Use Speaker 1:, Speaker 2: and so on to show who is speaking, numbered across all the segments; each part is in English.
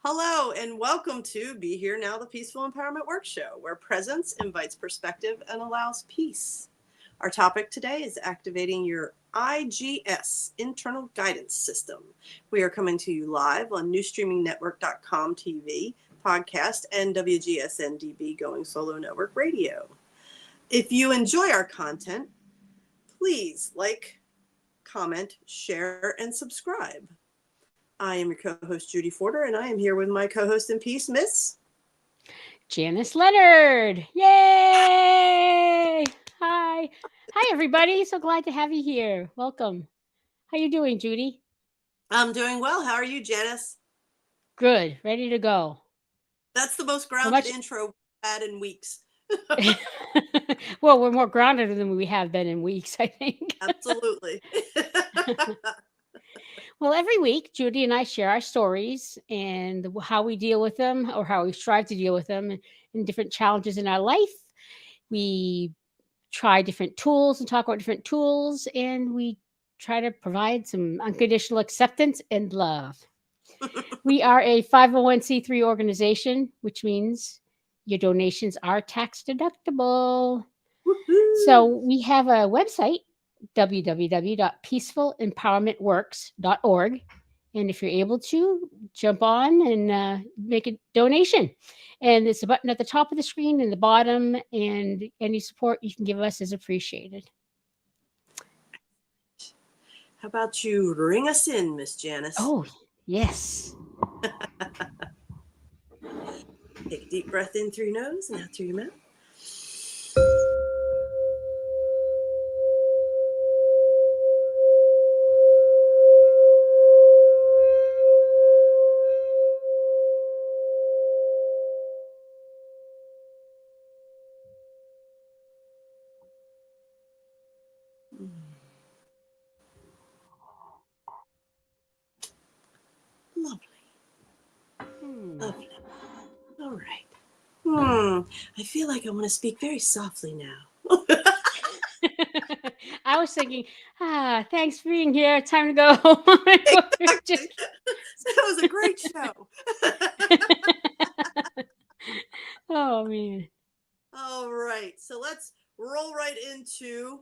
Speaker 1: Hello and welcome to Be Here Now, the Peaceful Empowerment Work Show, where presence invites perspective and allows peace. Our topic today is activating your IGS, Internal Guidance System. We are coming to you live on newstreamingnetwork.com TV, podcast, and WGSN-DB Going Solo Network Radio. If you enjoy our content, please like, comment, share, and subscribe. I am your co-host, Judy Forder, and I am here with my co-host in peace, Miss
Speaker 2: Janice Leonard. Yay! Hi. Hi, everybody. So glad to have you here. Welcome. How you doing, Judy?
Speaker 1: I'm doing well. How are you, Janice?
Speaker 2: Good. Ready to go.
Speaker 1: That's the most grounded intro we've had in weeks.
Speaker 2: Well, we're more grounded than we have been in weeks, I think.
Speaker 1: Absolutely.
Speaker 2: Well, every week, Judy and I share our stories and how we deal with them or how we strive to deal with them and different challenges in our life. We try different tools and talk about different tools, and we try to provide some unconditional acceptance and love. We are a 501c3 organization, which means your donations are tax deductible.
Speaker 1: Woo-hoo.
Speaker 2: So we have a website, www.peacefulempowermentworks.org. And if you're able to, jump on and make a donation. And there's a button at the top of the screen and the bottom, and any support you can give us is appreciated.
Speaker 1: How about you ring us in, Miss Janice?
Speaker 2: Oh, yes.
Speaker 1: Take a deep breath in through your nose and out through your mouth. Lovely. Lovely. All right. I feel like I want to speak very softly now.
Speaker 2: I was thinking, thanks for being here. Time to go.
Speaker 1: Exactly. That was a great show.
Speaker 2: Oh, man.
Speaker 1: All right. So let's roll right into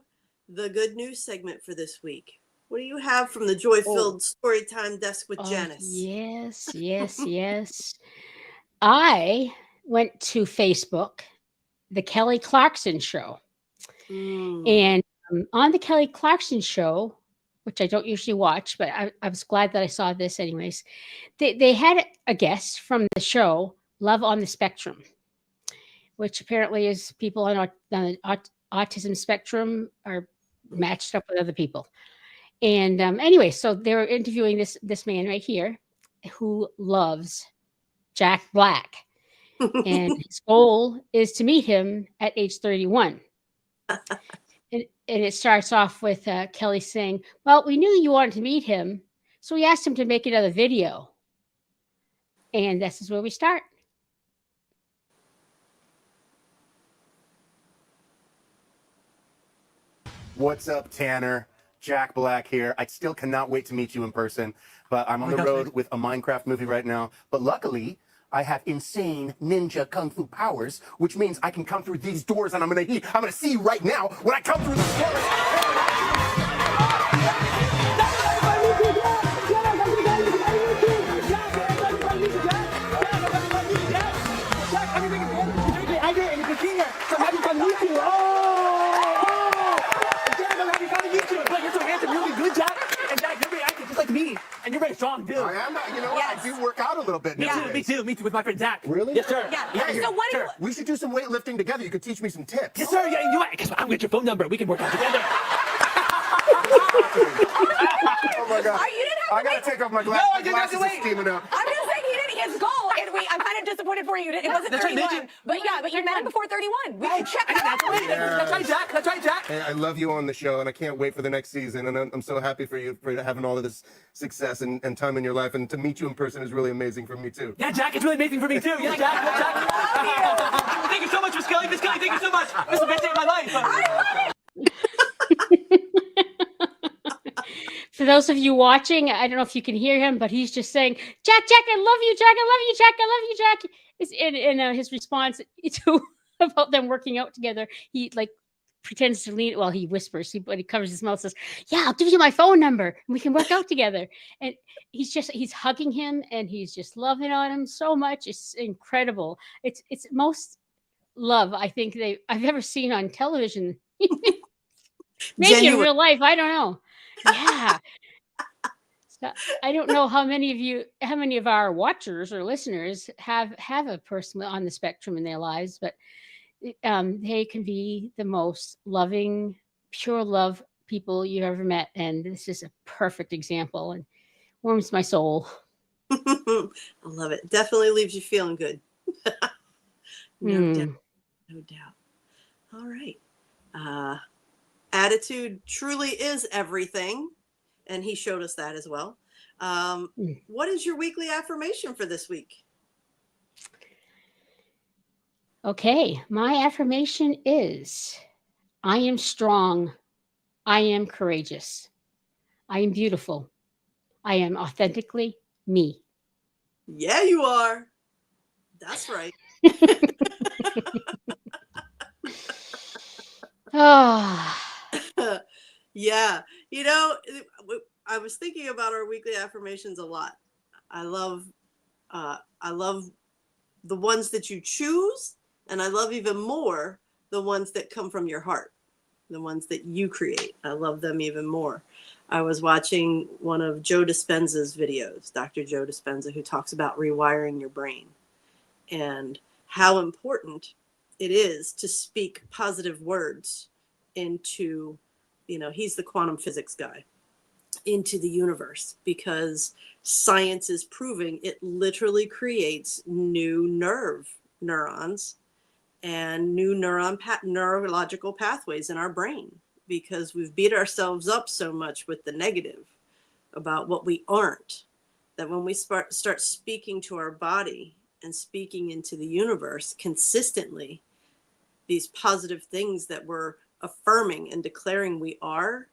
Speaker 1: the good news segment for this week. What do you have from the joy-filled Storytime Desk with Janice?
Speaker 2: Yes. I went to Facebook, the Kelly Clarkson Show. And on the Kelly Clarkson Show, which I don't usually watch, but I was glad that I saw this anyways, they had a guest from the show, Love on the Spectrum, which apparently is people on the autism spectrum are matched up with other people. And anyway, so they were interviewing this man right here who loves Jack Black. And his goal is to meet him at age 31. And it starts off with Kelly saying, well, we knew you wanted to meet him, so we asked him to make another video. And this is where we start.
Speaker 3: What's up, Tanner? Jack Black here. I still cannot wait to meet you in person, but I'm on the road with a Minecraft movie right now. But luckily, I have insane ninja kung fu powers, which means I can come through these doors, and I'm gonna see you right now when I come through these doors.
Speaker 4: And you're very strong, too.
Speaker 3: I am. You know what? I do work out a little bit now.
Speaker 4: Me too. With my friend Zach.
Speaker 3: Really?
Speaker 4: Yes, sir.
Speaker 5: Yeah.
Speaker 3: Hey,
Speaker 5: So what do you...
Speaker 3: we should do some weightlifting together. You could teach me some tips.
Speaker 4: Yes, sir. Yeah, you know what? Guess what? I'll get your phone number. We can work out together.
Speaker 3: Oh my God.
Speaker 5: You didn't have
Speaker 3: I gotta take off my glasses.
Speaker 4: No, I didn't have to
Speaker 3: Glasses are
Speaker 4: wait.
Speaker 3: steaming up.
Speaker 5: I'm just saying he didn't his goal, and I'm kind of disappointed for you. It wasn't
Speaker 4: That's right,
Speaker 5: 31.
Speaker 4: did you?
Speaker 5: But you met him before 31. We can check
Speaker 4: I
Speaker 5: that
Speaker 4: didn't have to
Speaker 5: out.
Speaker 4: wait. That's right, Jack. That's right, Jack.
Speaker 3: Hey, I love you on the show, and I can't wait for the next season. And I'm so happy for you having all of this success and time in your life. And to meet you in person is really amazing for me too.
Speaker 4: Yeah, Jack, it's really amazing for me, too. Yes, Jack. Yes, Jack. Thank you so much, Miss Kelly. Miss Kelly, thank you so much. This is the best day of my life.
Speaker 5: I love it.
Speaker 2: For those of you watching, I don't know if you can hear him, but he's just saying, Jack, I love you, Jack, I love you, Jack, I love you, Jack. It's in his response to about them working out together. He like pretends to lean, well, he whispers, but he covers his mouth, says, yeah, I'll give you my phone number and we can work out together. And he's hugging him and he's just loving on him so much. It's incredible. It's most love I think I've ever seen on television. Maybe in
Speaker 1: Genuine.
Speaker 2: real life, I don't know. Yeah. So I don't know how many of our watchers or listeners have a person on the spectrum in their lives, but they can be the most loving, pure love people you ever met. And this is a perfect example and warms my soul.
Speaker 1: I love it. Definitely leaves you feeling good. No doubt. No doubt. All right. Attitude truly is everything. And he showed us that as well. What is your weekly affirmation for this week?
Speaker 2: Okay. My affirmation is, I am strong. I am courageous. I am beautiful. I am authentically me.
Speaker 1: Yeah, you are. That's right.
Speaker 2: Oh,
Speaker 1: Yeah. I was thinking about our weekly affirmations a lot. I love the ones that you choose, and I love even more the ones that come from your heart, the ones that you create. I love them even more. I was watching one of Joe Dispenza's videos, Dr. Joe Dispenza, who talks about rewiring your brain and how important it is to speak positive words into, he's the quantum physics guy, into the universe, because science is proving it literally creates new neurons and new neurological pathways in our brain, because we've beat ourselves up so much with the negative about what we aren't, that when we start speaking to our body and speaking into the universe consistently, these positive things that we're affirming and declaring we are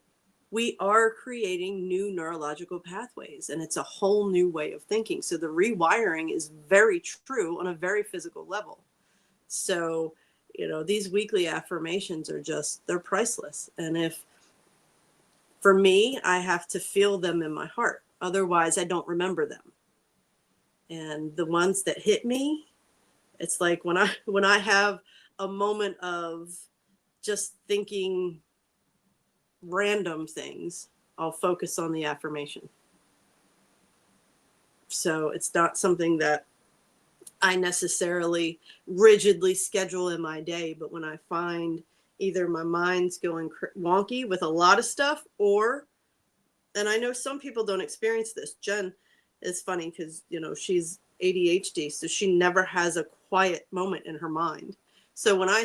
Speaker 1: creating new neurological pathways, and it's a whole new way of thinking. So the rewiring is very true on a very physical level. So, these weekly affirmations are they're priceless. And for me, I have to feel them in my heart. Otherwise, I don't remember them. And the ones that hit me, it's like when I have a moment of just thinking random things, I'll focus on the affirmation. So it's not something that I necessarily rigidly schedule in my day, but when I find either my mind's going wonky with a lot of stuff, and I know some people don't experience this. Jen is funny because, she's ADHD, so she never has a quiet moment in her mind. So when I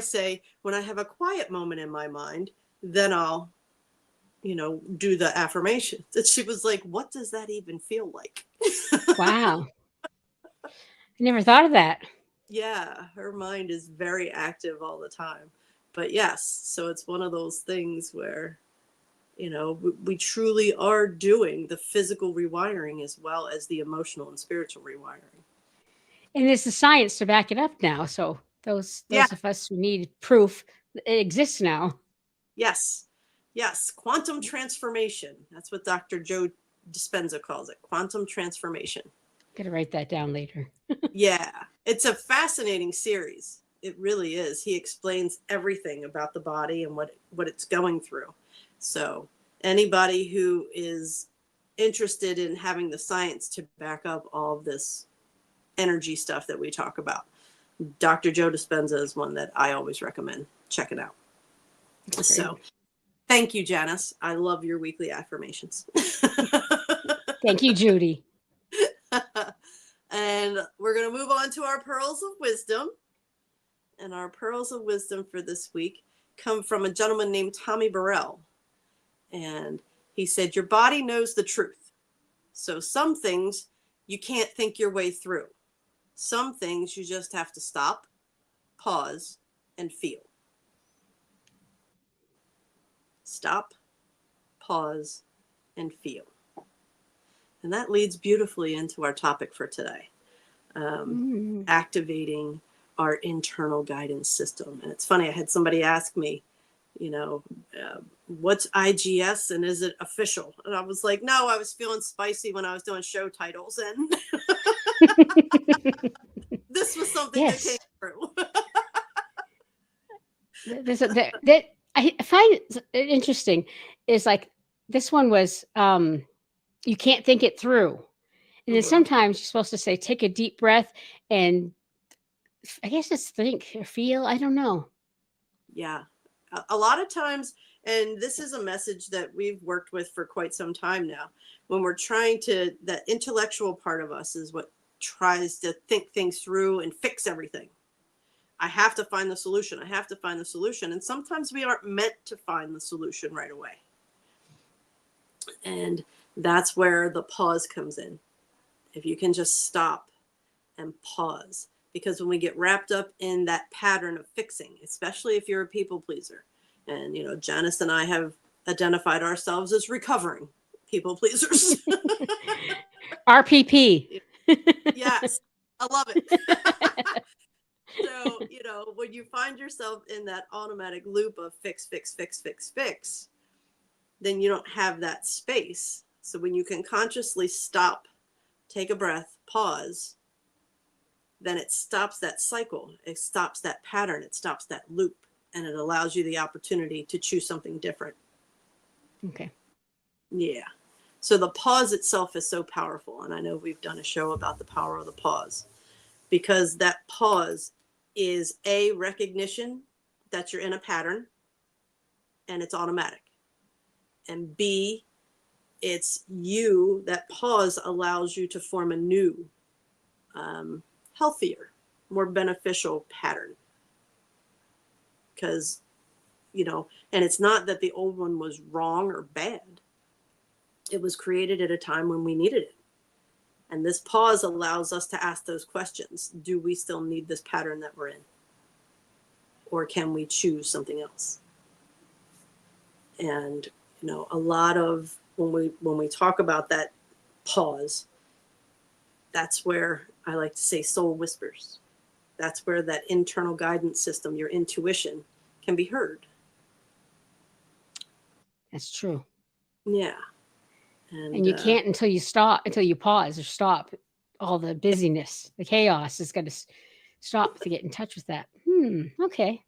Speaker 1: have a quiet moment in my mind, then I'll, do the affirmation. And she was like, what does that even feel like?
Speaker 2: wow. I never thought of that.
Speaker 1: Yeah, her mind is very active all the time. But yes, so it's one of those things where, we truly are doing the physical rewiring as well as the emotional and spiritual rewiring.
Speaker 2: And there's the science to back it up now. So those of us who need proof, it exists now.
Speaker 1: Yes. Quantum transformation. That's what Dr. Joe Dispenza calls it. Quantum transformation.
Speaker 2: Gotta write that down later.
Speaker 1: Yeah. It's a fascinating series. It really is. He explains everything about the body and what it's going through. So anybody who is interested in having the science to back up all of this energy stuff that we talk about, Dr. Joe Dispenza is one that I always recommend checking out. So thank you, Janice. I love your weekly affirmations.
Speaker 2: Thank you, Judy.
Speaker 1: And we're going to move on to our pearls of wisdom. And our pearls of wisdom for this week come from a gentleman named Tommy Burrell. And he said, your body knows the truth. So some things you can't think your way through. Some things you just have to stop, pause, and feel. Stop, pause, and feel. And that leads beautifully into our topic for today, activating our internal guidance system. And it's funny, I had somebody ask me, what's IGS and is it official? And I was like, no, I was feeling spicy when I was doing show titles. And this was something that came through.
Speaker 2: that I find interesting is like this one was you can't think it through. And then sometimes you're supposed to say, take a deep breath and I guess it's think or feel. I don't know.
Speaker 1: Yeah. A lot of times, and this is a message that we've worked with for quite some time now, when we're trying to, that intellectual part of us is what tries to think things through and fix everything. I have to find the solution. I have to find the solution. And sometimes we aren't meant to find the solution right away. And that's where the pause comes in. If you can just stop and pause. Because when we get wrapped up in that pattern of fixing, especially if you're a people pleaser, and, Janice and I have identified ourselves as recovering people pleasers.
Speaker 2: RPP.
Speaker 1: Yes, I love it. So, when you find yourself in that automatic loop of fix, then you don't have that space. So when you can consciously stop, take a breath, pause, then it stops that cycle. It stops that pattern. It stops that loop. And it allows you the opportunity to choose something different.
Speaker 2: Okay.
Speaker 1: Yeah. So the pause itself is so powerful. And I know we've done a show about the power of the pause, because that pause is a recognition that you're in a pattern and it's automatic. And B, it's you, that pause allows you to form a new, healthier, more beneficial pattern. Because, and it's not that the old one was wrong or bad. It was created at a time when we needed it. And this pause allows us to ask those questions. Do we still need this pattern that we're in? Or can we choose something else? And, a lot of when we talk about that pause, that's where I like to say soul whispers. That's where that internal guidance system, your intuition, can be heard.
Speaker 2: That's true.
Speaker 1: Yeah.
Speaker 2: And you can't until you pause or stop. All the busyness, the chaos is going to stop to get in touch with that. Okay.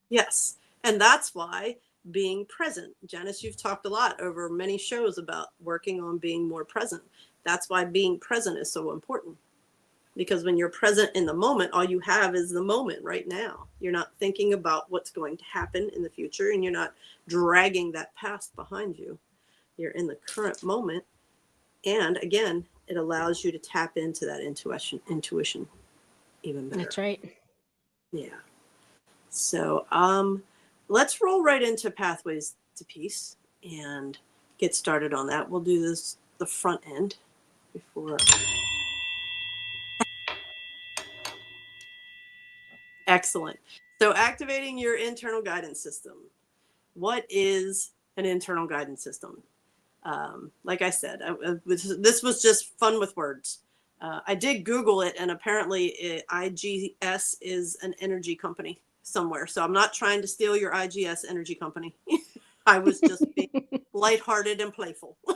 Speaker 1: Yes. And that's why being present. Janice, you've talked a lot over many shows about working on being more present. That's why being present is so important. Because when you're present in the moment, all you have is the moment right now. You're not thinking about what's going to happen in the future, and you're not dragging that past behind you. You're in the current moment. And again, it allows you to tap into that intuition even better.
Speaker 2: That's right.
Speaker 1: Yeah. So let's roll right into Pathways to Peace and get started on that. We'll do this the front end before. Excellent. So activating your internal guidance system. What is an internal guidance system? Like I said, this was just fun with words. I did Google it, and apparently IGS is an energy company somewhere. So I'm not trying to steal your IGS energy company. I was just being lighthearted and playful. So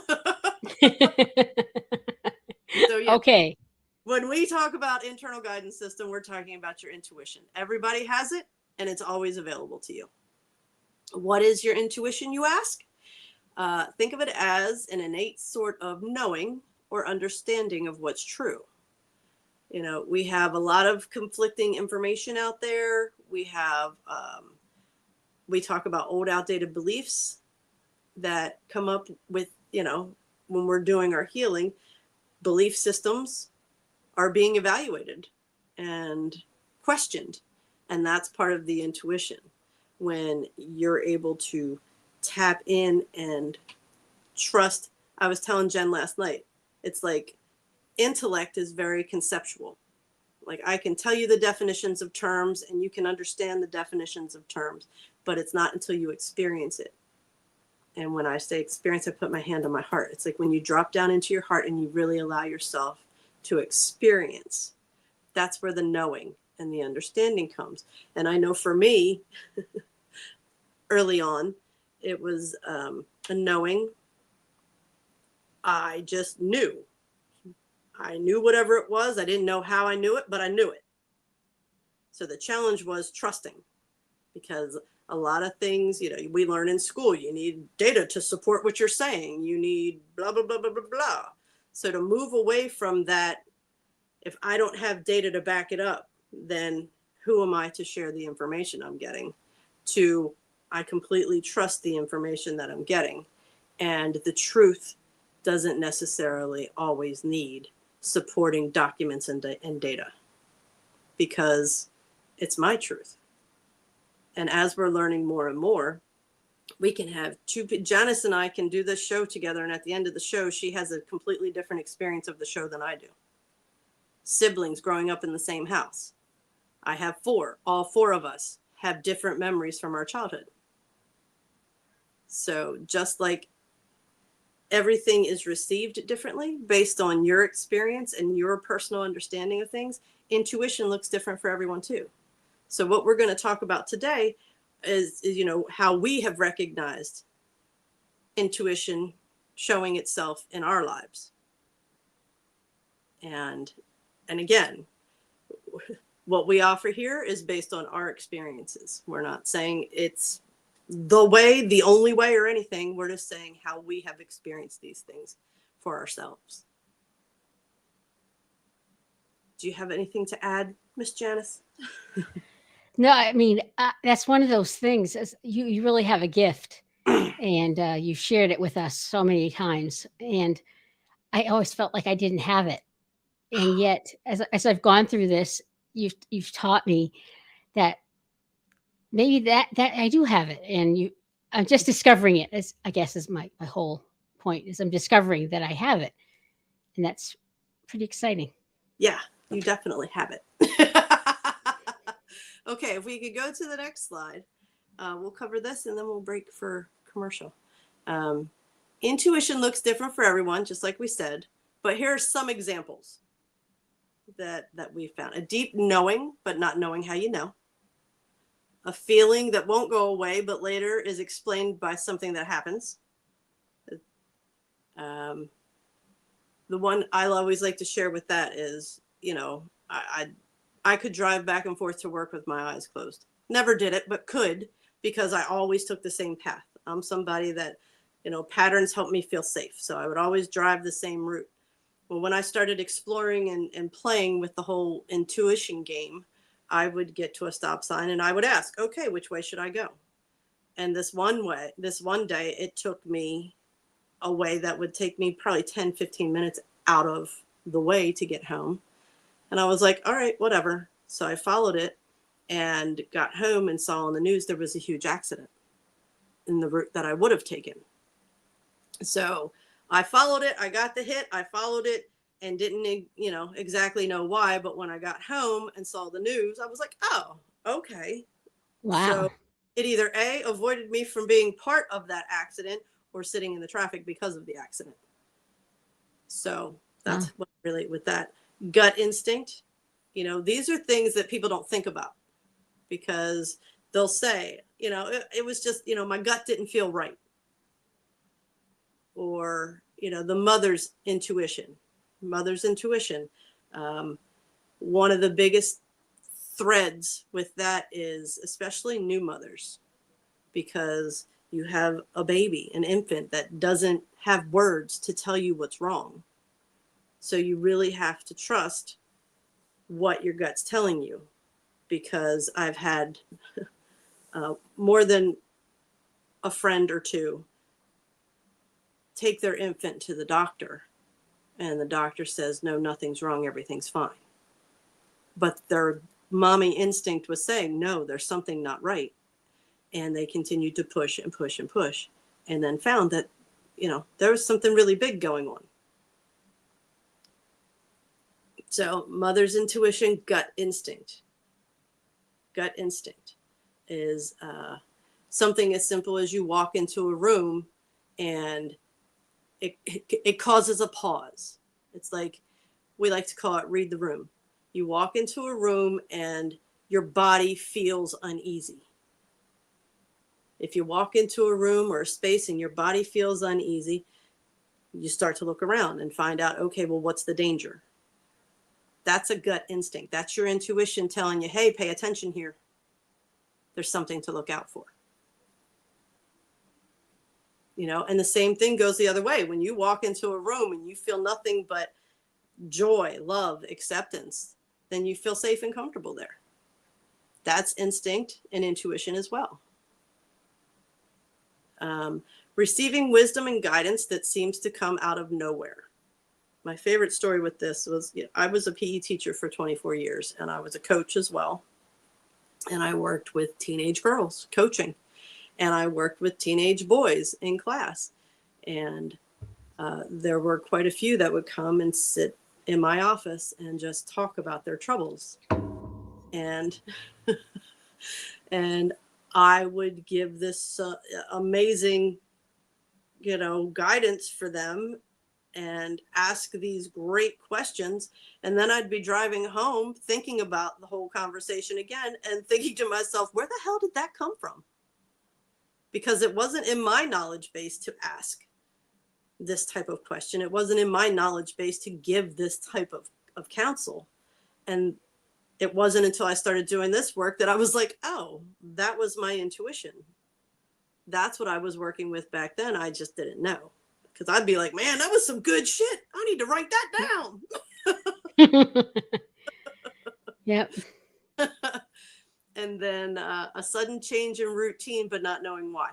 Speaker 1: yeah.
Speaker 2: Okay.
Speaker 1: When we talk about internal guidance system, we're talking about your intuition. Everybody has it, and it's always available to you. What is your intuition, you ask? Think of it as an innate sort of knowing or understanding of what's true. We have a lot of conflicting information out there. We talk about old outdated beliefs that come up with, when we're doing our healing. Belief systems are being evaluated and questioned. And that's part of the intuition. When you're able to tap in and trust. I was telling Jen last night, it's like intellect is very conceptual. Like I can tell you the definitions of terms and you can understand the definitions of terms, but it's not until you experience it. And when I say experience, I put my hand on my heart. It's like when you drop down into your heart and you really allow yourself to experience, that's where the knowing and the understanding comes. And I know for me, early on, it was a knowing. I just knew. I knew whatever it was. I didn't know how I knew it, but I knew it. So the challenge was trusting, because a lot of things, we learn in school, you need data to support what you're saying. You need blah, blah, blah, blah, blah, blah. So to move away from that, if I don't have data to back it up, then who am I to share the information I'm getting? To, I completely trust the information that I'm getting. And the truth doesn't necessarily always need supporting documents and data, because it's my truth. And as we're learning more and more, we can have Janice and I can do this show together. And at the end of the show, she has a completely different experience of the show than I do. Siblings growing up in the same house. I have 4. All 4 of us have different memories from our childhood. So just like everything is received differently based on your experience and your personal understanding of things, intuition looks different for everyone too. So what we're going to talk about today is how we have recognized intuition showing itself in our lives. And again, what we offer here is based on our experiences. We're not saying it's the only way or anything. We're just saying how we have experienced these things for ourselves. Do you have anything to add, Miss Janice?
Speaker 2: No, I mean, that's one of those things. You really have a gift, and you shared it with us so many times. And I always felt like I didn't have it. And yet, as I've gone through this, you've taught me that maybe that I do have it. And I'm just discovering it, as I guess is my whole point, is I'm discovering that I have it. And that's pretty exciting.
Speaker 1: Yeah, you definitely have it. Okay, if we could go to the next slide, we'll cover this and then we'll break for commercial. Intuition looks different for everyone, just like we said, but here are some examples that we found. A deep knowing, but not knowing how you know. A feeling that won't go away, but later is explained by something that happens. The one I always like to share with that is, I could drive back and forth to work with my eyes closed. Never did it, but could, because I always took the same path. I'm somebody that, patterns help me feel safe. So I would always drive the same route. Well, when I started exploring and playing with the whole intuition game, I would get to a stop sign and I would ask, okay, which way should I go? And this one day, it took me a way that would take me probably 10, 15 minutes out of the way to get home. And I was like, all right, whatever. So I followed it and got home and saw on the news there was a huge accident in the route that I would have taken. So I followed it. I got the hit. I followed it and didn't, exactly know why. But when I got home and saw the news, I was like, oh, okay.
Speaker 2: Wow.
Speaker 1: So it either A, avoided me from being part of that accident, or sitting in the traffic because of the accident. So that's what I relate with that. Gut instinct, these are things that people don't think about, because they'll say, it was just, my gut didn't feel right. Or, the mother's intuition. One of the biggest threads with that is especially new mothers, because you have a baby, an infant that doesn't have words to tell you what's wrong. So you really have to trust what your gut's telling you, because I've had more than a friend or two take their infant to the doctor, and the doctor says, no, nothing's wrong, everything's fine. But their mommy instinct was saying, no, there's something not right. And they continued to push and push and push, and then found that, there was something really big going on. So mother's intuition, gut instinct. Gut instinct is something as simple as you walk into a room and it causes a pause. It's like, we like to call it read the room. You walk into a room and your body feels uneasy. If you walk into a room or a space and your body feels uneasy, you start to look around and find out, okay, well, what's the danger? That's a gut instinct. That's your intuition telling you, hey, pay attention here. There's something to look out for. You know, and the same thing goes the other way. When you walk into a room and you feel nothing but joy, love, acceptance, then you feel safe and comfortable there. That's instinct and intuition as well. Receiving wisdom and guidance that seems to come out of nowhere. My favorite story with this was, I was a PE teacher for 24 years, and I was a coach as well. And I worked with teenage girls coaching, and I worked with teenage boys in class. And there were quite a few that would come and sit in my office and just talk about their troubles. And and I would give this amazing, guidance for them and ask these great questions. And then I'd be driving home thinking about the whole conversation again and thinking to myself, where the hell did that come from? Because it wasn't in my knowledge base to ask this type of question. It wasn't in my knowledge base to give this type of counsel. And it wasn't until I started doing this work that I was like, oh, that was my intuition. That's what I was working with back then. I just didn't know. Because I'd be like, man, that was some good shit. I need to write that down.
Speaker 2: Yep.
Speaker 1: And then a sudden change in routine, but not knowing why.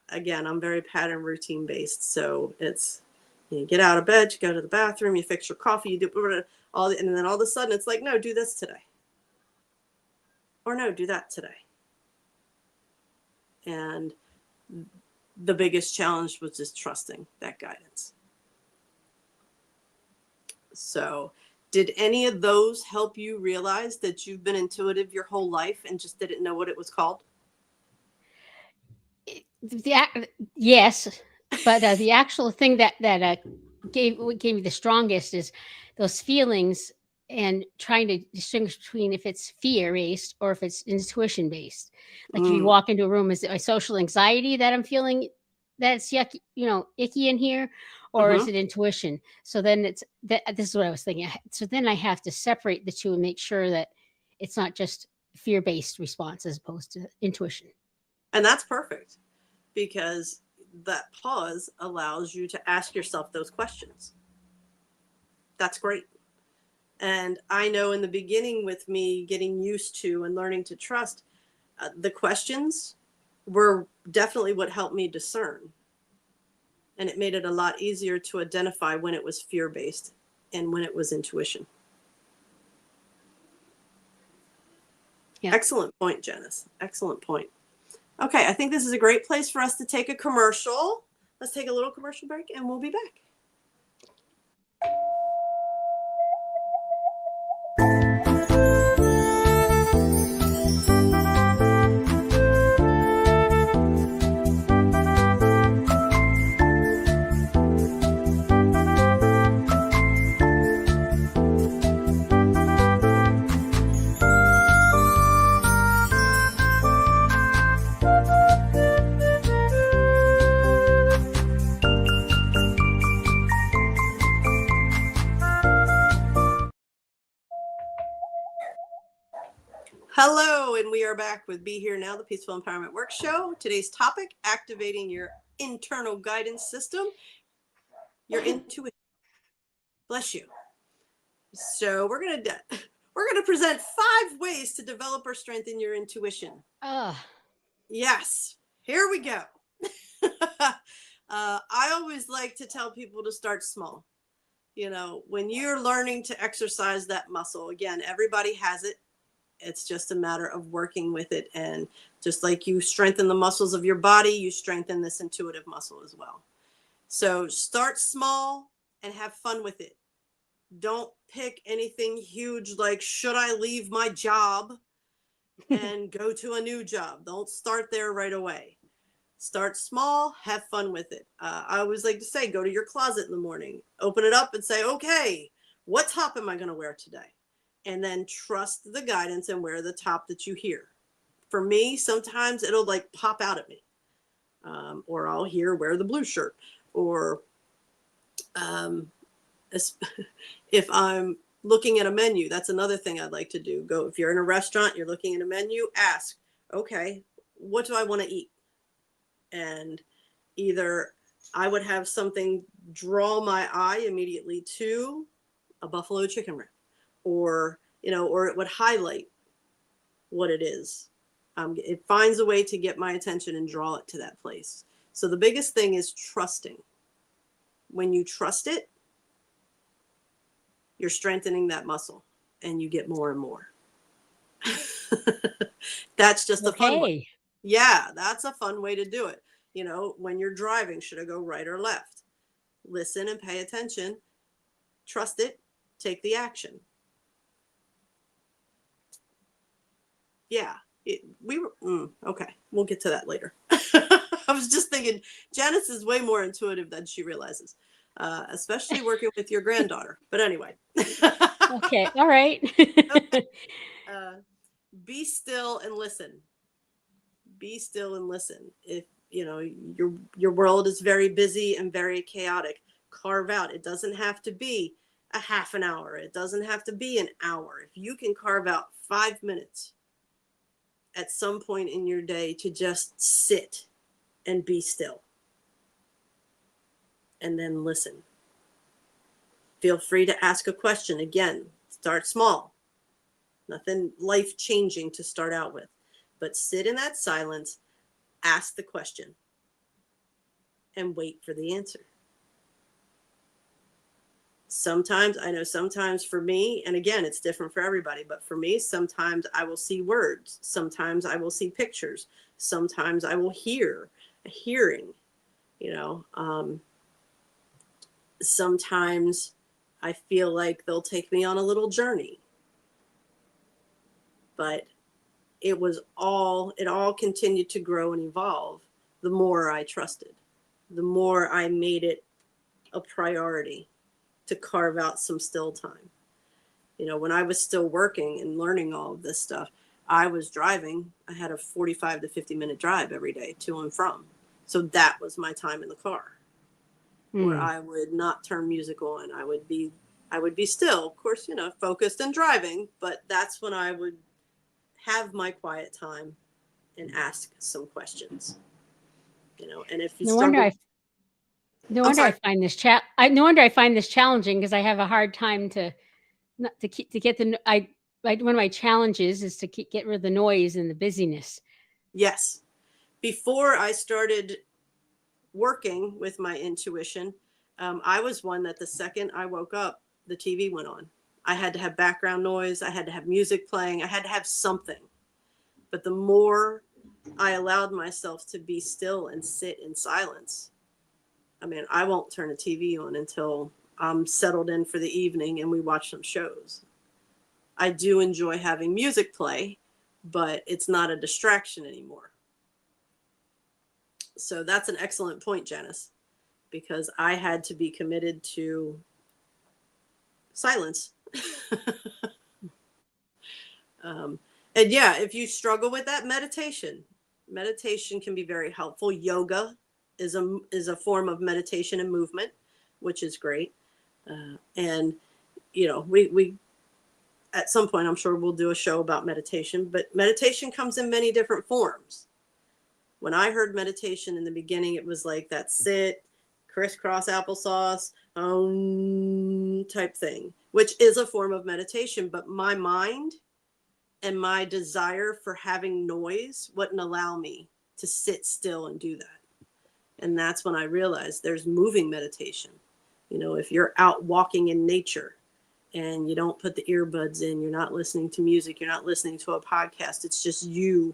Speaker 1: Again, I'm very pattern routine based. So it's, you get out of bed, you go to the bathroom, you fix your coffee, you do all, and then all of a sudden it's like, no, do this today. Or no, do that today. And the biggest challenge was just trusting that guidance. So did any of those help you realize that you've been intuitive your whole life and just didn't know what it was called?
Speaker 2: Yes, but the actual thing that gave me the strongest is those feelings and trying to distinguish between if it's fear based or if it's intuition based. Like if you walk into a room, is it my social anxiety that I'm feeling that's yucky, icky in here, or is it intuition? So then this is what I was thinking. So then I have to separate the two and make sure that it's not just fear based response as opposed to intuition.
Speaker 1: And that's perfect, because that pause allows you to ask yourself those questions. That's great. And I know in the beginning, with me getting used to and learning to trust, the questions were definitely what helped me discern. And it made it a lot easier to identify when it was fear-based and when it was intuition. Yeah. Excellent point, Janice. Excellent point. Okay, I think this is a great place for us to take a commercial. Let's take a little commercial break and we'll be back. Hello, and we are back with Be Here Now, the Peaceful Empowerment Work Show. Today's topic, activating your internal guidance system, your intuition. Bless you. So we're gonna present 5 ways to develop or strengthen your intuition. Yes, here we go. I always like to tell people to start small. When you're learning to exercise that muscle, again, everybody has it. It's just a matter of working with it. And just like you strengthen the muscles of your body, you strengthen this intuitive muscle as well. So start small and have fun with it. Don't pick anything huge like, should I leave my job and go to a new job? Don't start there right away. Start small, have fun with it. I always like to say, go to your closet in the morning, open it up and say, okay, what top am I going to wear today? And then trust the guidance and wear the top that you hear. For me, sometimes it'll like pop out at me. Or I'll hear wear the blue shirt. Or if I'm looking at a menu, that's another thing I'd like to do. Go, if you're in a restaurant, you're looking at a menu, ask, okay, what do I want to eat? And either I would have something draw my eye immediately to a buffalo chicken wrap, or, or it would highlight what it is. It finds a way to get my attention and draw it to that place. So the biggest thing is trusting. When you trust it, you're strengthening that muscle and you get more and more. That's just a fun way. Yeah, that's a fun way to do it. When you're driving, should I go right or left? Listen and pay attention. Trust it. Take the action. Yeah, okay. We'll get to that later. I was just thinking, Janice is way more intuitive than she realizes, especially working with your granddaughter. But anyway.
Speaker 2: Okay. All right.
Speaker 1: Be still and listen. Be still and listen. If your world is very busy and very chaotic, carve out. It doesn't have to be a half an hour. It doesn't have to be an hour. If you can carve out 5 minutes at some point in your day to just sit and be still and then listen. Feel free to ask a question. Again, start small. Nothing life-changing to start out with. But sit in that silence, ask the question, and wait for the answer. Sometimes for me, and again, it's different for everybody, but for me, sometimes I will see words. Sometimes I will see pictures. Sometimes I will hear a hearing, sometimes I feel like they'll take me on a little journey, but it all continued to grow and evolve the more I trusted, the more I made it a priority to carve out some still time. When I was still working and learning all of this stuff, I was driving. I had a 45 to 50 minute drive every day to and from. So that was my time in the car where I would not turn music on. I would be still, of course, focused and driving, but that's when I would have my quiet time and ask some questions. And if you
Speaker 2: No wonder I find this challenging, because I have a hard time to get one of my challenges is to get rid of the noise and the busyness.
Speaker 1: Yes. Before I started working with my intuition, I was one that the second I woke up, the TV went on. I had to have background noise. I had to have music playing. I had to have something. But the more I allowed myself to be still and sit in silence, I won't turn a TV on until I'm settled in for the evening and we watch some shows. I do enjoy having music play, but it's not a distraction anymore. So that's an excellent point, Janice, because I had to be committed to silence. And yeah, if you struggle with that, meditation can be very helpful. Yoga is a form of meditation and movement, which is great. And we at some point, I'm sure we'll do a show about meditation, but meditation comes in many different forms. When I heard meditation in the beginning, it was like that sit, crisscross applesauce, type thing, which is a form of meditation, but my mind and my desire for having noise wouldn't allow me to sit still and do that. And that's when I realized there's moving meditation. If you're out walking in nature and you don't put the earbuds in, you're not listening to music, you're not listening to a podcast, it's just you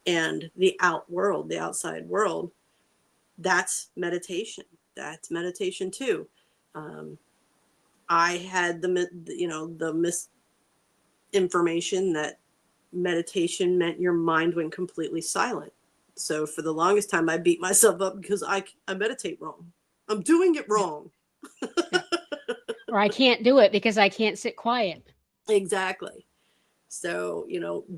Speaker 1: and the outside world, that's meditation. That's meditation too. I had the misinformation that meditation meant your mind went completely silent. So for the longest time, I beat myself up because I meditate wrong. I'm doing it wrong.
Speaker 2: Or I can't do it because I can't sit quiet.
Speaker 1: Exactly. So,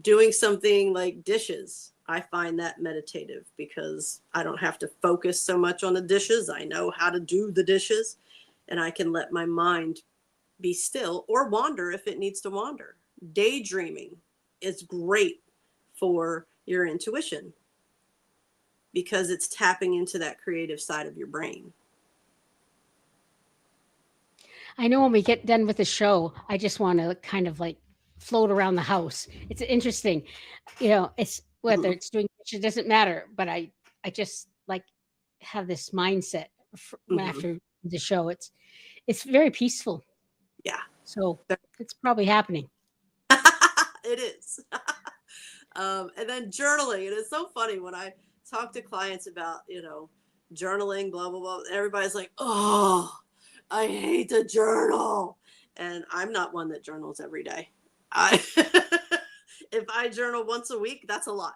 Speaker 1: doing something like dishes, I find that meditative because I don't have to focus so much on the dishes. I know how to do the dishes, and I can let my mind be still or wander if it needs to wander. Daydreaming is great for your intuition because it's tapping into that creative side of your brain.
Speaker 2: I know when we get done with the show, I just want to kind of like float around the house. It's interesting. It's whether it's doing, it doesn't matter, but I just like have this mindset after the show. It's very peaceful.
Speaker 1: Yeah.
Speaker 2: So it's probably happening.
Speaker 1: It is. And then journaling. And it's so funny when I talk to clients about, journaling, blah, blah, blah. Everybody's like, oh, I hate to journal. And I'm not one that journals every day. If I journal once a week, that's a lot.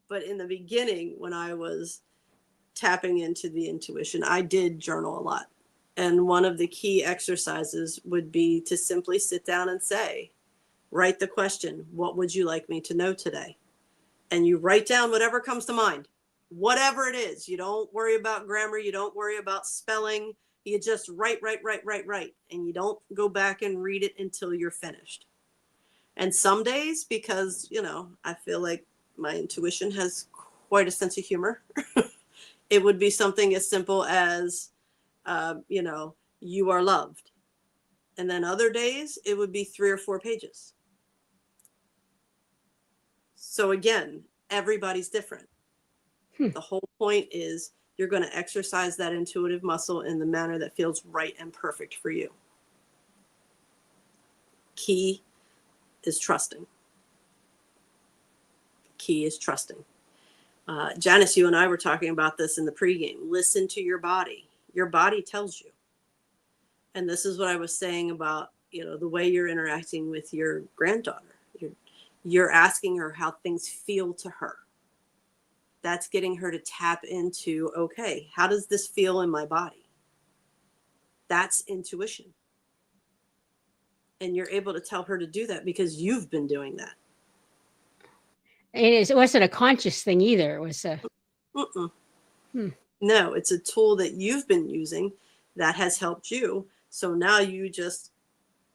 Speaker 1: But in the beginning, when I was tapping into the intuition, I did journal a lot. And one of the key exercises would be to simply sit down and write the question, what would you like me to know today? And you write down whatever comes to mind, whatever it is. You don't worry about grammar. You don't worry about spelling. You just write. And you don't go back and read it until you're finished. And some days, because, I feel like my intuition has quite a sense of humor, it would be something as simple as, you are loved. And then other days, it would be 3 or 4 pages. So again, everybody's different. The whole point is you're going to exercise that intuitive muscle in the manner that feels right and perfect for you. Key is trusting. Janice, you and I were talking about this in the pregame. Listen to your body. Your body tells you. And this is what I was saying about, the way you're interacting with your granddaughter. You're asking her how things feel to her. That's getting her to tap into, okay, how does this feel in my body? That's intuition. And you're able to tell her to do that because you've been doing that.
Speaker 2: It wasn't a conscious thing either. It was a...
Speaker 1: No, it's a tool that you've been using that has helped you. So now you're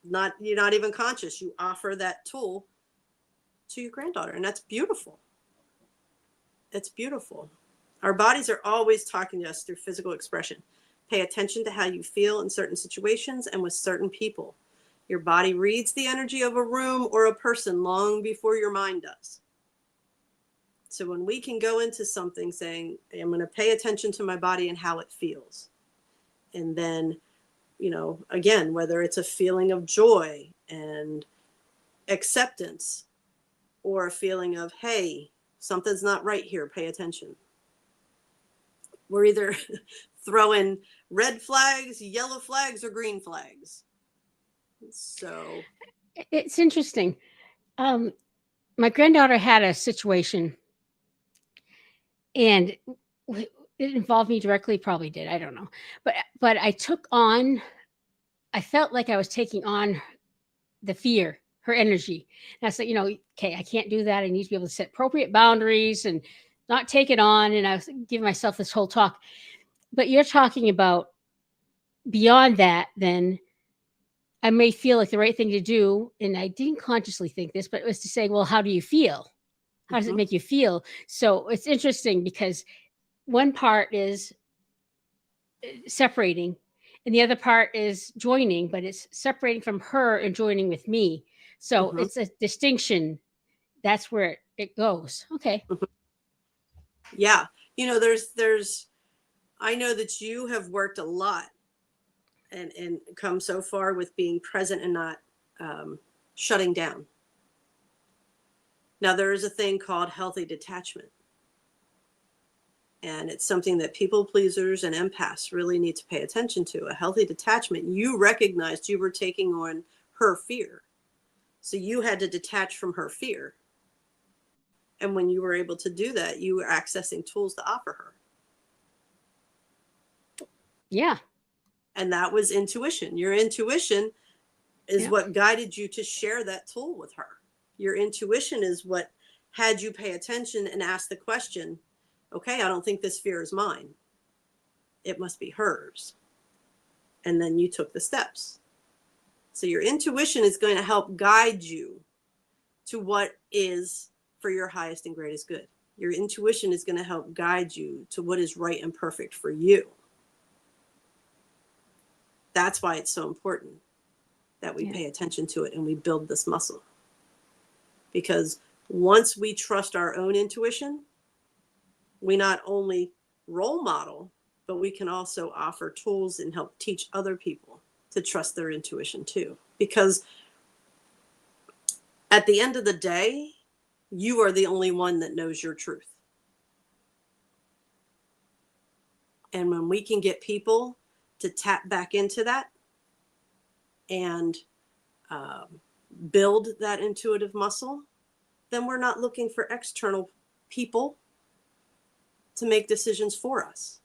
Speaker 1: not even conscious. You offer that tool to your granddaughter, and that's beautiful. It's beautiful. Our bodies are always talking to us through physical expression. Pay attention to how you feel in certain situations and with certain people. Your body reads the energy of a room or a person long before your mind does. So when we can go into something saying, I'm going to pay attention to my body and how it feels. And then, again, whether it's a feeling of joy and acceptance or a feeling of, hey, something's not right here, pay attention. We're either throwing red flags, yellow flags, or green flags. So
Speaker 2: it's interesting. My granddaughter had a situation, and it involved me directly. Probably did. I don't know. But I felt like I was taking on the fear, her energy. And I said, okay, I can't do that. I need to be able to set appropriate boundaries and not take it on. And I was giving myself this whole talk. But you're talking about beyond that, then I may feel like the right thing to do. And I didn't consciously think this, but it was to say, well, how do you feel? How does it make you feel? So it's interesting because one part is separating and the other part is joining, but it's separating from her and joining with me. So it's a distinction. That's where it goes. Okay.
Speaker 1: Yeah. I know that you have worked a lot and come so far with being present and not shutting down. Now, there is a thing called healthy detachment. And it's something that people pleasers and empaths really need to pay attention to. A healthy detachment, you recognized you were taking on her fear. So you had to detach from her fear. And when you were able to do that, you were accessing tools to offer her.
Speaker 2: Yeah.
Speaker 1: And that was intuition. Your intuition is
Speaker 2: Yeah.
Speaker 1: what guided you to share that tool with her. Your intuition is what had you pay attention and ask the question, okay, I don't think this fear is mine. It must be hers. And then you took the steps. So your intuition is going to help guide you to what is for your highest and greatest good. Your intuition is going to help guide you to what is right and perfect for you. That's why it's so important that we pay attention to it and we build this muscle. Because once we trust our own intuition, we not only role model, but we can also offer tools and help teach other people to trust their intuition too. Because at the end of the day, you are the only one that knows your truth. And when we can get people to tap back into that and build that intuitive muscle, then we're not looking for external people to make decisions for us.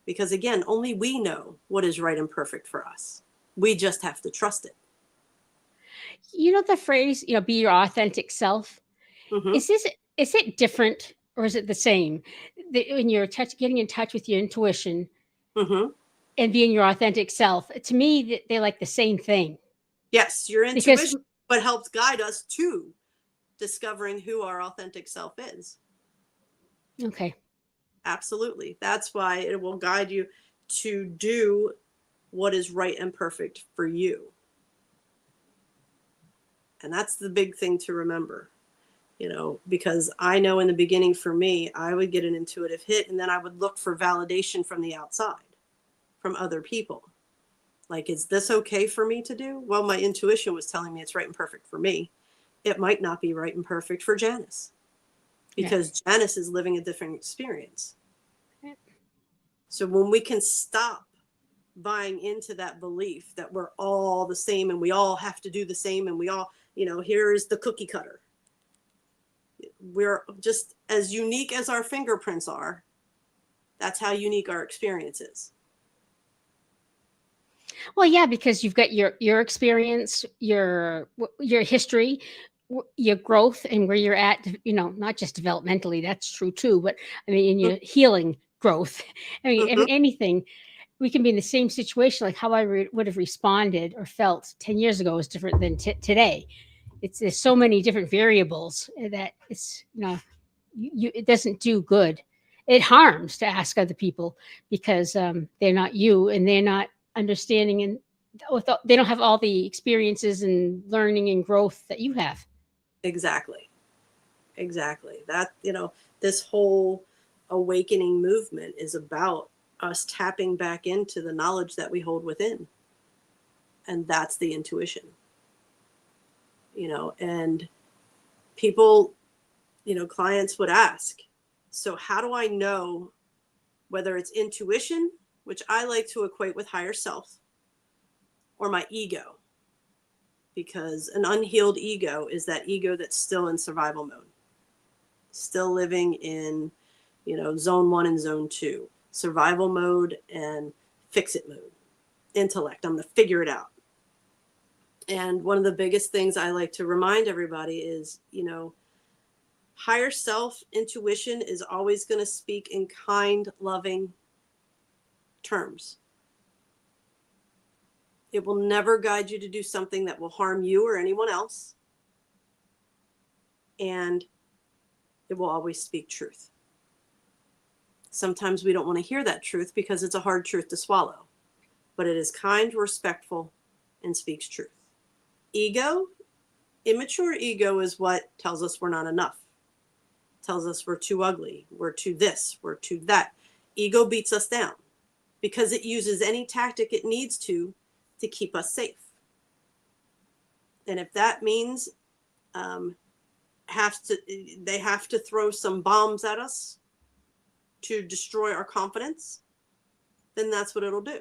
Speaker 1: Because again, only we know what is right and perfect for us. We just have to trust it.
Speaker 2: You know the phrase, be your authentic self?
Speaker 1: Mm-hmm.
Speaker 2: Is it different or is it the same? When you're getting in touch with your intuition
Speaker 1: Mm-hmm.
Speaker 2: and being your authentic self, to me, they're like the same thing.
Speaker 1: Yes, your
Speaker 2: Because-
Speaker 1: intuition, but helps guide us to discovering who our authentic self is.
Speaker 2: Okay.
Speaker 1: Absolutely. That's why it will guide you to do what is right and perfect for you. And that's the big thing to remember, because I know in the beginning for me, I would get an intuitive hit and then I would look for validation from the outside, from other people. Like, is this okay for me to do? Well, my intuition was telling me it's right and perfect for me. It might not be right and perfect for Janice because Janice is living a different experience.
Speaker 2: Yeah.
Speaker 1: So when we can stop buying into that belief that we're all the same and we all have to do the same and we all, here's the cookie cutter. We're just as unique as our fingerprints are. That's how unique our experience is.
Speaker 2: Well, yeah, because you've got your experience, your history, your growth, and where you're at. Not just developmentally. That's true too. But I mean, in your healing growth. I mean, anything. We can be in the same situation. Like how I would have responded or felt 10 years ago is different than today. There's so many different variables that it's it doesn't do good. It harms to ask other people because they're not you and they're not understanding and they don't have all the experiences and learning and growth that you have.
Speaker 1: Exactly. That, this whole awakening movement is about us tapping back into the knowledge that we hold within. And that's the intuition, and people, clients would ask, so how do I know whether it's intuition, which I like to equate with higher self, or my ego? Because an unhealed ego is that ego that's still in survival mode, still living in, zone 1 and zone 2, survival mode and fix it mode, intellect. I'm going to figure it out. And one of the biggest things I like to remind everybody is, higher self intuition is always going to speak in kind, loving terms. It will never guide you to do something that will harm you or anyone else. And it will always speak truth. Sometimes we don't want to hear that truth because it's a hard truth to swallow. But it is kind, respectful, and speaks truth. Ego, immature ego is what tells us we're not enough. Tells us we're too ugly, we're too this, we're too that. Ego beats us down because it uses any tactic it needs to keep us safe. And if that means they have to throw some bombs at us to destroy our confidence, then that's what it'll do.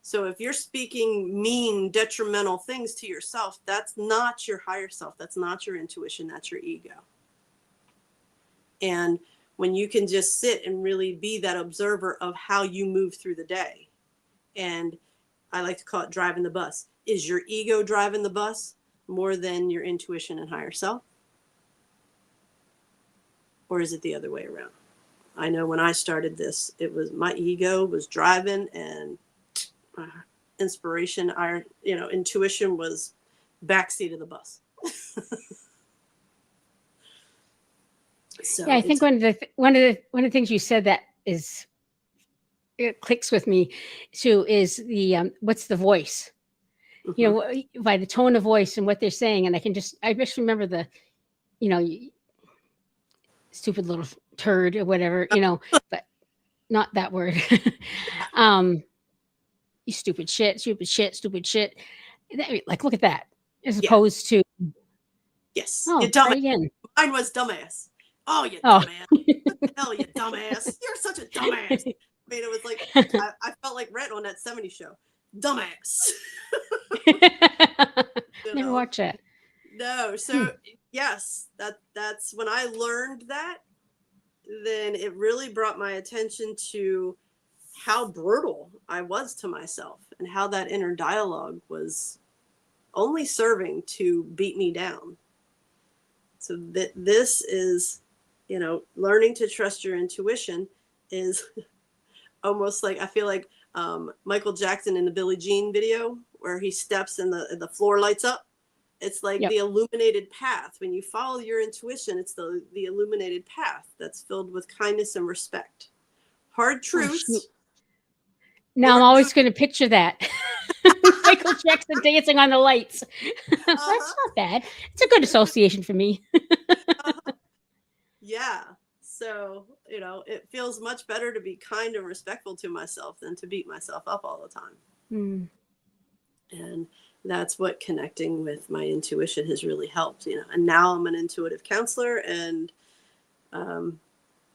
Speaker 1: So if you're speaking mean, detrimental things to yourself, that's not your higher self. That's not your intuition. That's your ego. And when you can just sit and really be that observer of how you move through the day. And I like to call it driving the bus. Is your ego driving the bus more than your intuition and higher self? Or is it the other way around? I know when I started this, it was my ego was driving, and inspiration, intuition was backseat of the bus. So
Speaker 2: Yeah, I think one of the things you said that it clicks with me too is the what's the voice?
Speaker 1: mm-hmm.
Speaker 2: You know, by the tone of voice and what they're saying, and I just remember the, you know, stupid little turd or whatever, you know, but not that word. You stupid shit, stupid shit, stupid shit. Like, look at that, as
Speaker 1: Yeah.
Speaker 2: opposed to,
Speaker 1: Yes,
Speaker 2: oh,
Speaker 1: you
Speaker 2: try
Speaker 1: dumbass.
Speaker 2: again.
Speaker 1: Mine was dumbass. Oh, you
Speaker 2: Oh.
Speaker 1: dumbass. What the hell, you dumbass. You're such a dumbass. I mean, it was like, I felt like Rhett on that 70s show. Dumbass.
Speaker 2: Never watched that.
Speaker 1: No, so yes, that's when I learned that, then it really brought my attention to how brutal I was to myself and how that inner dialogue was only serving to beat me down. So that this is, learning to trust your intuition is almost like, I feel like Michael Jackson in the Billie Jean video where he steps and the floor lights up. It's like the illuminated path. When you follow your intuition, it's the illuminated path that's filled with kindness and respect. Hard truths.
Speaker 2: Now I'm always going to picture that. Michael Jackson dancing on the lights. That's not bad. It's a good association for me.
Speaker 1: Yeah. So, it feels much better to be kind and respectful to myself than to beat myself up all the time. And that's what connecting with my intuition has really helped, and now I'm an intuitive counselor, and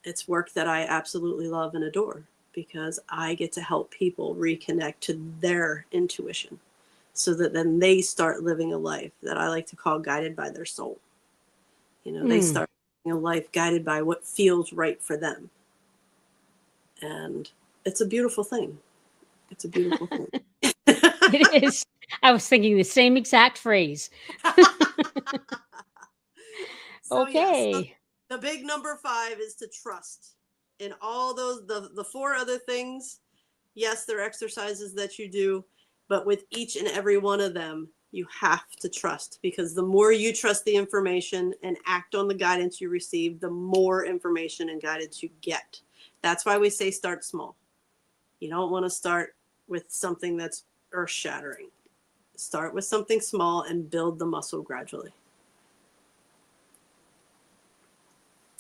Speaker 1: it's work that I absolutely love and adore because I get to help people reconnect to their intuition so that then they start living a life that I like to call guided by their soul. They start living a life guided by what feels right for them. And it's a beautiful thing. It's a beautiful thing.
Speaker 2: It is. I was thinking the same exact phrase.
Speaker 1: So,
Speaker 2: okay.
Speaker 1: Yes, the big number 5 is to trust. In all those, the 4 other things, yes, they're exercises that you do, but with each and every one of them, you have to trust, because the more you trust the information and act on the guidance you receive, the more information and guidance you get. That's why we say start small. You don't want to start with something that's earth-shattering. Start with something small and build the muscle gradually.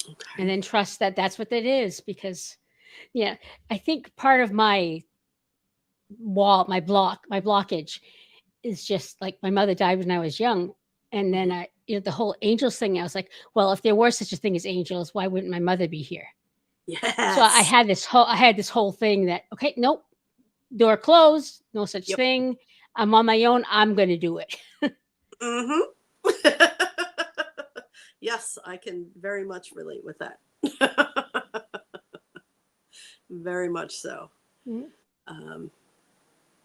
Speaker 1: Okay.
Speaker 2: And then trust that that's what it is, because, I think part of my blockage is just like my mother died when I was young. And then the whole angels thing, I was like, well, if there were such a thing as angels, why wouldn't my mother be here?
Speaker 1: Yes.
Speaker 2: So I had this whole thing that, okay, nope, door closed, no such thing. I'm on my own. I'm going to do it.
Speaker 1: Yes, I can very much relate with that. Very much so. But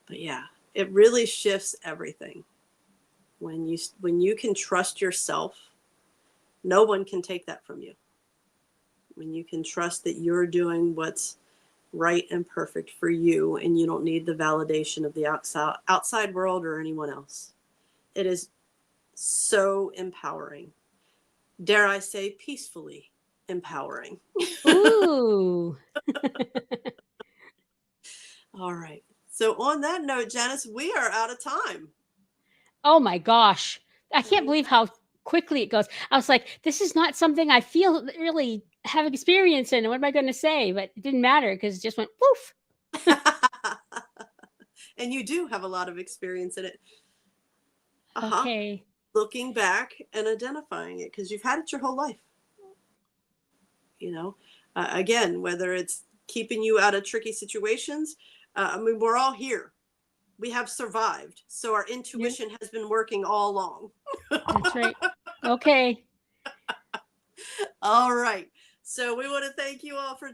Speaker 1: yeah, it really shifts everything. When you can trust yourself, no one can take that from you. When you can trust that you're doing what's right and perfect for you, and you don't need the validation of the outside world or anyone else. It is so empowering. Dare I say, peacefully empowering.
Speaker 2: Ooh.
Speaker 1: All right. So on that note, Janice, we are out of time.
Speaker 2: Oh my gosh. I can't believe how quickly it goes. I was like, this is not something I feel really have experience in. What am I going to say? But it didn't matter because it just went poof.
Speaker 1: And you do have a lot of experience in it.
Speaker 2: Okay.
Speaker 1: Looking back and identifying it, because you've had it your whole life. Again, whether it's keeping you out of tricky situations, we're all here. We have survived. So our intuition has been working all along.
Speaker 2: That's right. Okay.
Speaker 1: All right. So we want to thank you all for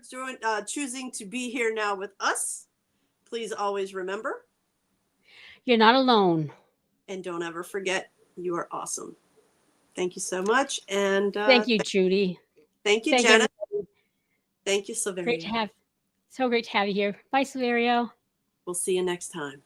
Speaker 1: choosing to be here now with us. Please always remember,
Speaker 2: You're not alone.
Speaker 1: and don't ever forget, you are awesome. Thank you so much. And
Speaker 2: Thank you, Judy.
Speaker 1: thank you,
Speaker 2: Thank
Speaker 1: Janice.
Speaker 2: everybody.
Speaker 1: Thank you, Silveria.
Speaker 2: So great to have you here. Bye, Silverio.
Speaker 1: We'll see you next time.